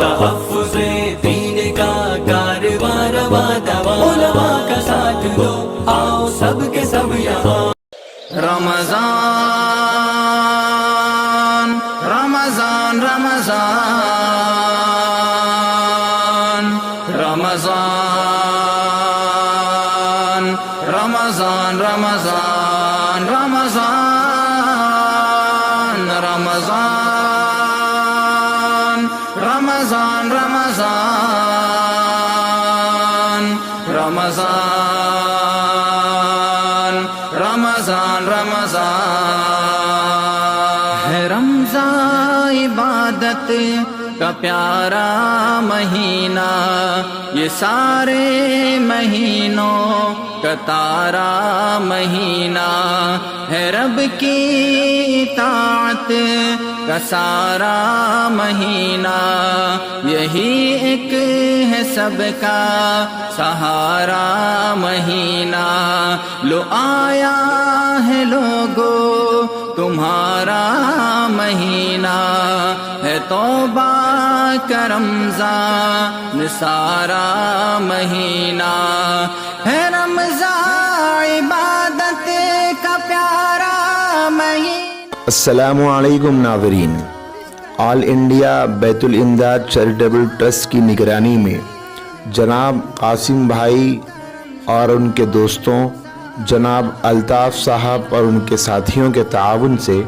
تحفظ دین کا کارواں رواں دواں، علماء کا ساتھ دو، آؤ سب کے سب یہاں۔ رمضان رمضان رمضان رمضان رمضان رمضان رمضان رمضان رمضان رمضان رمضان رمضان رمضان ہے رمضان عبادت کا پیارا مہینہ، یہ سارے مہینوں کا تارا مہینہ ہے، رب کی اطاعت کا سارا مہینہ، یہی ایک ہے سب کا سہارا مہینہ، لو آیا ہے لوگو تمہارا مہینہ، ہے توبہ کا رمضان سارا مہینہ، ہے رمضان عبادت کا پیارا مہینہ۔ السلام علیکم ناظرین، آل انڈیا بیت الامداد چیریٹیبل ٹرسٹ کی نگرانی میں جناب قاسم بھائی اور ان کے دوستوں، جناب الطاف صاحب اور ان کے ساتھیوں کے تعاون سے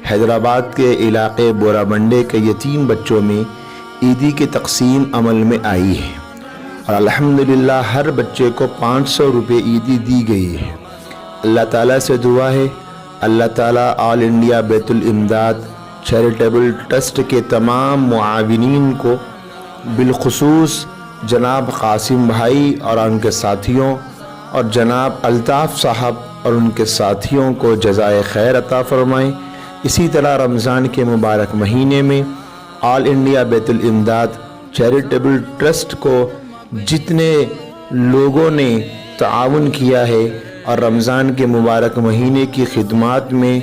حیدرآباد کے علاقے بورا بنڈے کے یتیم بچوں میں عیدی کی تقسیم عمل میں آئی ہے، اور الحمدللہ ہر بچے کو 500 روپے عیدی دی گئی ہے۔ اللہ تعالیٰ سے دعا ہے اللہ تعالیٰ آل انڈیا بیت الامداد چیریٹیبل ٹرسٹ کے تمام معاونین کو، بالخصوص جناب قاسم بھائی اور ان کے ساتھیوں اور جناب الطاف صاحب اور ان کے ساتھیوں کو جزائے خیر عطا فرمائیں۔ اسی طرح رمضان کے مبارک مہینے میں آل انڈیا بیت الامداد چیریٹیبل ٹرسٹ کو جتنے لوگوں نے تعاون کیا ہے اور رمضان کے مبارک مہینے کی خدمات میں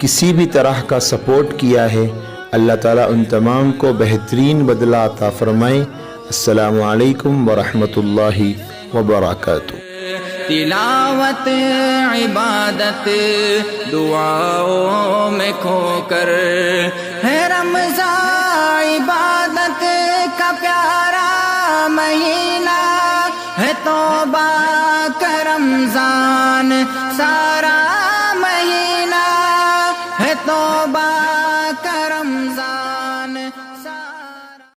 کسی بھی طرح کا سپورٹ کیا ہے، اللہ تعالیٰ ان تمام کو بہترین بدلہ عطا فرمائیں۔ السلام علیکم ورحمۃ اللہ وبرکاتہ۔ تلاوت عبادت دعاؤں میں کھو کر ہے رمضان عبادت کا پیارا مہینہ، ہے توبہ کا رمضان